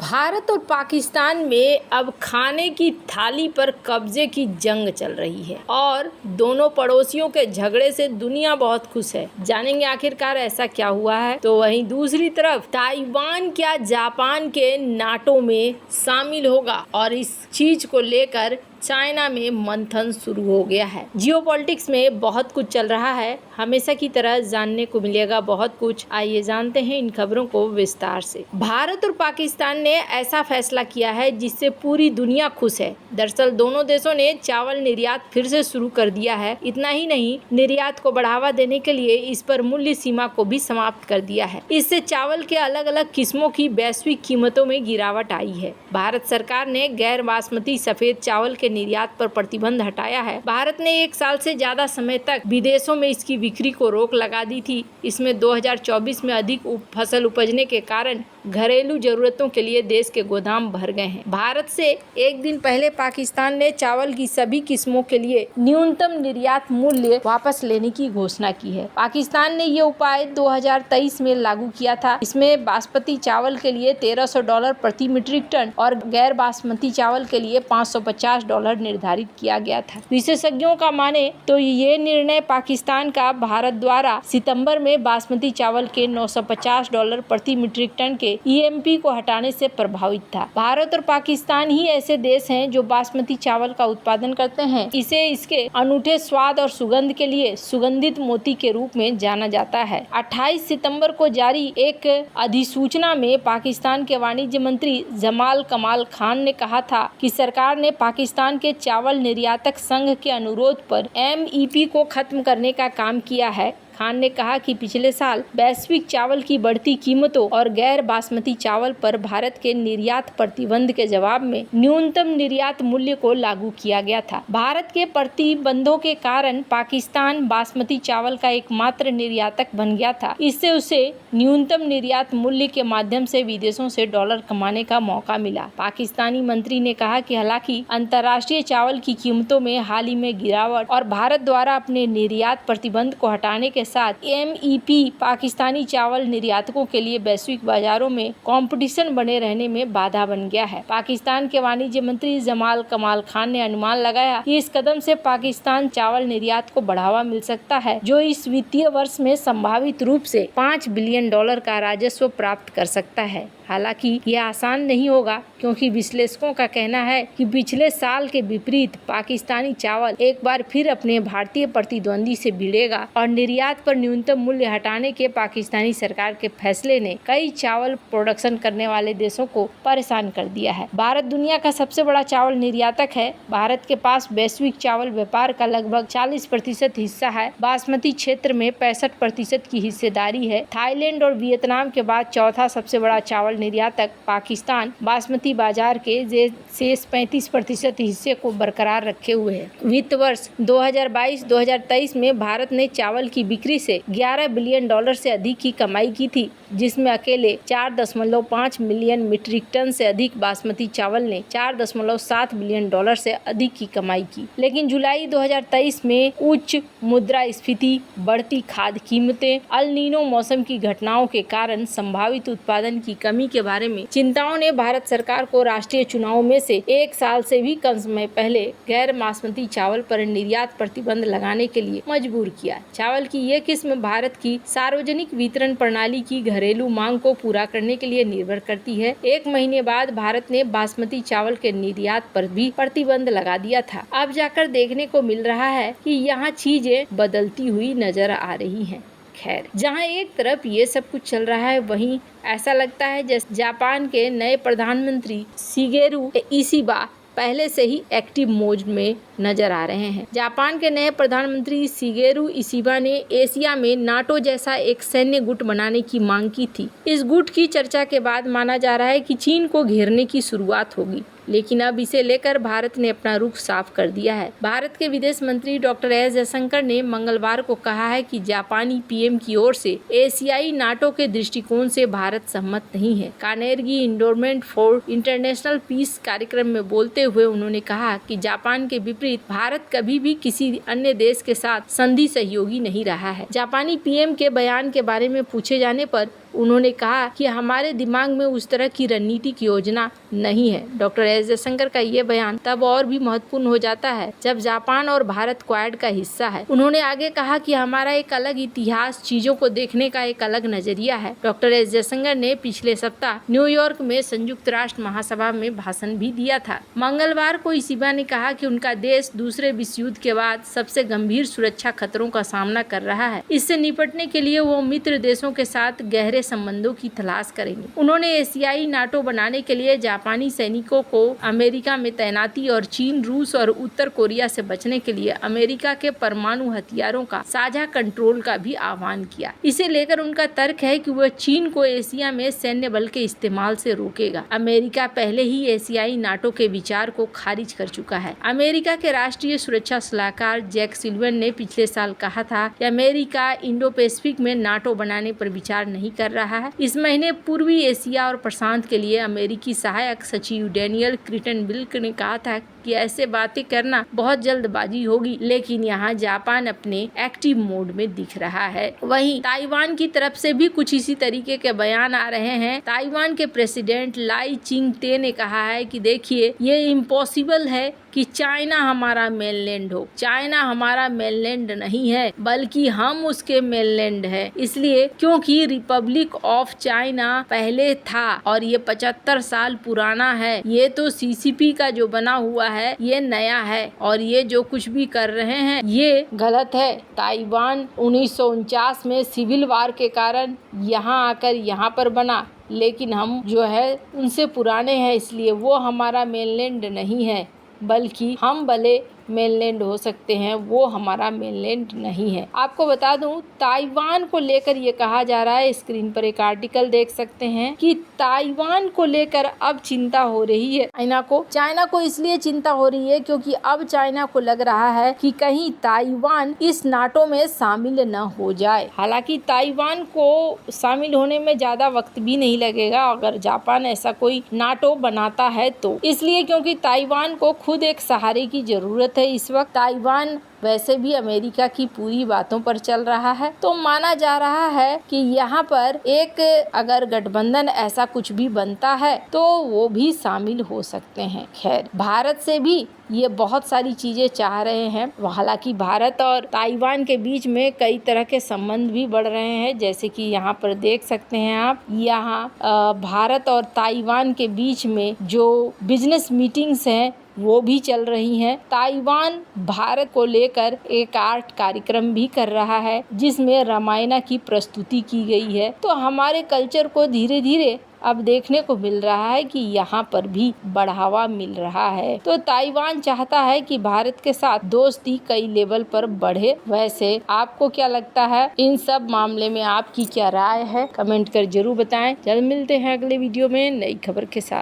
भारत और पाकिस्तान में अब खाने की थाली पर कब्जे की जंग चल रही है और दोनों पड़ोसियों के झगड़े से दुनिया बहुत खुश है। जानेंगे आखिरकार ऐसा क्या हुआ है। तो वहीं दूसरी तरफ ताइवान क्या जापान के नाटो में शामिल होगा और इस चीज को लेकर चाइना में मंथन शुरू हो गया है। जियोपॉलिटिक्स में बहुत कुछ चल रहा है, हमेशा की तरह जानने को मिलेगा बहुत कुछ। आइए जानते हैं इन खबरों को विस्तार से। भारत और पाकिस्तान ने ऐसा फैसला किया है जिससे पूरी दुनिया खुश है। दरअसल दोनों देशों ने चावल निर्यात फिर से शुरू कर दिया है। इतना ही नहीं, निर्यात को बढ़ावा देने के लिए इस पर मूल्य सीमा को भी समाप्त कर दिया है। इससे चावल के अलग अलग किस्मों की वैश्विक कीमतों में गिरावट आई है। भारत सरकार ने गैर बासमती सफेद चावल के निर्यात पर प्रतिबंध हटाया है। भारत ने 1 साल से ज्यादा समय तक विदेशों में इसकी बिक्री को रोक लगा दी थी। इसमें 2024 में अधिक फसल उपजने के कारण घरेलू जरूरतों के लिए देश के गोदाम भर गए हैं। भारत से एक दिन पहले पाकिस्तान ने चावल की सभी किस्मों के लिए न्यूनतम निर्यात मूल्य वापस लेने की घोषणा की है। पाकिस्तान ने ये उपाय 2023 में लागू किया था। इसमें बासमती चावल के लिए $1300 प्रति मीट्रिक टन और गैर बासमती चावल के लिए $550 निर्धारित किया गया था। विशेषज्ञों का माने तो ये निर्णय पाकिस्तान का भारत द्वारा सितंबर में बासमती चावल के $950 प्रति मीट्रिक टन के EMP को हटाने से प्रभावित था। भारत और पाकिस्तान ही ऐसे देश हैं जो बासमती चावल का उत्पादन करते हैं। इसे इसके अनूठे स्वाद और सुगंध के लिए सुगंधित मोती के रूप में जाना जाता है। 28 सितंबर को जारी एक अधिसूचना में पाकिस्तान के वाणिज्य मंत्री जमाल कमाल खान ने कहा था कि सरकार ने पाकिस्तान के चावल निर्यातक संघ के अनुरोध पर MEP को खत्म करने का काम किया है। खान ने कहा कि पिछले साल वैश्विक चावल की बढ़ती कीमतों और गैर बासमती चावल पर भारत के निर्यात प्रतिबंध के जवाब में न्यूनतम निर्यात मूल्य को लागू किया गया था। भारत के प्रतिबंधों के कारण पाकिस्तान बासमती चावल का एकमात्र निर्यातक बन गया था। इससे उसे न्यूनतम निर्यात मूल्य के माध्यम से विदेशों से डॉलर कमाने का मौका मिला। पाकिस्तानी मंत्री ने कहा कि हालांकि अंतर्राष्ट्रीय चावल की कीमतों में हाल ही में गिरावट और भारत द्वारा अपने निर्यात प्रतिबंध को हटाने के साथ MEP पाकिस्तानी चावल निर्यातकों के लिए वैश्विक बाजारों में कंपटीशन बने रहने में बाधा बन गया है। पाकिस्तान के वाणिज्य मंत्री जमाल कमाल खान ने अनुमान लगाया कि इस कदम से पाकिस्तान चावल निर्यात को बढ़ावा मिल सकता है, जो इस वित्तीय वर्ष में संभावित रूप से $5 बिलियन का राजस्व प्राप्त कर सकता है। हालांकि यह आसान नहीं होगा, क्योंकि विश्लेषकों का कहना है कि पिछले साल के विपरीत पाकिस्तानी चावल एक बार फिर अपने भारतीय प्रतिद्वंदी से भिड़ेगा और निर्यात पर न्यूनतम मूल्य हटाने के पाकिस्तानी सरकार के फैसले ने कई चावल प्रोडक्शन करने वाले देशों को परेशान कर दिया है। भारत दुनिया का सबसे बड़ा चावल निर्यातक है। भारत के पास वैश्विक चावल व्यापार का लगभग 40% हिस्सा है। बासमती क्षेत्र में 65% की हिस्सेदारी है। थाईलैंड और वियतनाम के बाद चौथा सबसे बड़ा चावल निर्यातक पाकिस्तान बासमती बाजार के शेष 35% हिस्से को बरकरार रखे हुए है। वित्त वर्ष 2022-2023 में भारत ने चावल की बिक्री से $11 बिलियन से अधिक की कमाई की थी, जिसमें अकेले 4.5 मिलियन मीट्रिक टन से अधिक बासमती चावल ने $4.7 बिलियन से अधिक की कमाई की। लेकिन जुलाई 2023 में उच्च मुद्रास्फीति, बढ़ती खाद्य कीमतें, अल नीनो मौसम की घटनाओं के कारण संभावित उत्पादन की कमी के बारे में चिंताओं ने भारत सरकार को राष्ट्रीय चुनावों में से 1 साल से भी कम समय पहले गैर बासमती चावल पर निर्यात प्रतिबंध लगाने के लिए मजबूर किया। चावल की ये किस्म भारत की सार्वजनिक वितरण प्रणाली की घरेलू मांग को पूरा करने के लिए निर्भर करती है। 1 महीने बाद भारत ने बासमती चावल के निर्यात पर भी प्रतिबंध लगा दिया था। अब जाकर देखने को मिल रहा है कि यहाँ चीजें बदलती हुई नजर आ रही हैं। खैर, जहां एक तरफ ये सब कुछ चल रहा है, वहीं ऐसा लगता है जैसे जापान के नए प्रधानमंत्री शिगेरू इशिबा पहले से ही एक्टिव मोड में नजर आ रहे हैं। जापान के नए प्रधानमंत्री शिगेरू इशिबा ने एशिया में नाटो जैसा एक सैन्य गुट बनाने की मांग की थी। इस गुट की चर्चा के बाद माना जा रहा है कि चीन को घेरने की शुरुआत होगी, लेकिन अब इसे लेकर भारत ने अपना रुख साफ कर दिया है। भारत के विदेश मंत्री डॉक्टर एस जयशंकर ने मंगलवार को कहा है कि जापानी PM की ओर से एशियाई नाटो के दृष्टिकोण से भारत सहमत नहीं है। Carnegie Endowment for International Peace कार्यक्रम में बोलते हुए उन्होंने कहा कि जापान के विपरीत भारत कभी भी किसी अन्य देश के साथ संधि सहयोगी नहीं रहा है। जापानी PM के बयान के बारे में पूछे जाने पर उन्होंने कहा कि हमारे दिमाग में उस तरह की रणनीतिक योजना नहीं है। डॉक्टर एस जयशंकर का ये बयान तब और भी महत्वपूर्ण हो जाता है जब जापान और भारत क्वाड का हिस्सा है। उन्होंने आगे कहा कि हमारा एक अलग इतिहास, चीजों को देखने का एक अलग नजरिया है। डॉक्टर एस जयशंकर ने पिछले सप्ताह न्यूयॉर्क में संयुक्त राष्ट्र महासभा में भाषण भी दिया था। मंगलवार को इशिबा ने कहा कि उनका देश दूसरे विश्व युद्ध के बाद सबसे गंभीर सुरक्षा खतरों का सामना कर रहा है। इससे निपटने के लिए वो मित्र देशों के साथ गहरे संबंधों की तलाश करेंगे। उन्होंने एशियाई नाटो बनाने के लिए जापानी सैनिकों को अमेरिका में तैनाती और चीन, रूस और उत्तर कोरिया से बचने के लिए अमेरिका के परमाणु हथियारों का साझा कंट्रोल का भी आह्वान किया। इसे लेकर उनका तर्क है कि वह चीन को एशिया में सैन्य बल के इस्तेमाल से रोकेगा। अमेरिका पहले ही एशियाई नाटो के विचार को खारिज कर चुका है। अमेरिका के राष्ट्रीय सुरक्षा सलाहकार जैक सुलिवन ने पिछले साल कहा था कि अमेरिका इंडो पैसिफिक में नाटो बनाने पर विचार नहीं कर रहा है। इस महीने पूर्वी एशिया और प्रशांत के लिए अमेरिकी सहायक सचिव डेनियल क्रिटनबिल्क ने कहा था कि ऐसे बातें करना बहुत जल्दबाजी होगी, लेकिन यहाँ जापान अपने एक्टिव मोड में दिख रहा है। वहीं ताइवान की तरफ से भी कुछ इसी तरीके के बयान आ रहे हैं। ताइवान के प्रेसिडेंट लाई चिंग-ते ने कहा है कि देखिए, ये इम्पॉसिबल है कि चाइना हमारा मेनलैंड हो। चाइना हमारा मेनलैंड नहीं है, बल्कि हम उसके मेनलैंड है। इसलिए क्योंकि रिपब्लिक ऑफ चाइना पहले था और ये 75 साल पुराना है। ये तो सीसीपी का जो बना हुआ है ये नया है, और ये जो कुछ भी कर रहे हैं ये गलत है। ताइवान 1949 में सिविल वार के कारण यहाँ आकर यहाँ पर बना, लेकिन हम जो है उनसे पुराने हैं, इसलिए वो हमारा मेनलैंड नहीं है, बल्कि हम भले मेनलैंड हो सकते हैं, वो हमारा मेनलैंड नहीं है। आपको बता दूं, ताइवान को लेकर ये कहा जा रहा है, स्क्रीन पर एक आर्टिकल देख सकते हैं कि ताइवान को लेकर अब चिंता हो रही है चाइना को इसलिए चिंता हो रही है क्योंकि अब चाइना को लग रहा है कि कहीं ताइवान इस नाटो में शामिल न हो जाए। हालांकि ताइवान को शामिल होने में ज्यादा वक्त भी नहीं लगेगा अगर जापान ऐसा कोई नाटो बनाता है तो, इसलिए क्योंकि ताइवान को खुद एक सहारे की जरूरत है। इस वक्त ताइवान वैसे भी अमेरिका की पूरी बातों पर चल रहा है, तो माना जा रहा है कि यहाँ पर एक अगर गठबंधन ऐसा कुछ भी बनता है तो वो भी शामिल हो सकते हैं। खैर, भारत से भी ये बहुत सारी चीजें चाह रहे हैं। हालांकि भारत और ताइवान के बीच में कई तरह के संबंध भी बढ़ रहे हैं, जैसे कि यहाँ पर देख सकते हैं आप, यहाँ भारत और ताइवान के बीच में जो बिजनेस मीटिंग्स हैं वो भी चल रही हैं। ताइवान भारत को लेकर एक आर्ट कार्यक्रम भी कर रहा है जिसमें रामायण की प्रस्तुति की गई है। तो हमारे कल्चर को धीरे धीरे अब देखने को मिल रहा है कि यहाँ पर भी बढ़ावा मिल रहा है। तो ताइवान चाहता है कि भारत के साथ दोस्ती कई लेवल पर बढ़े। वैसे आपको क्या लगता है, इन सब मामले में आपकी क्या राय है? कमेंट कर जरूर बताएं। जल्द मिलते हैं अगले वीडियो में नई खबर के साथ।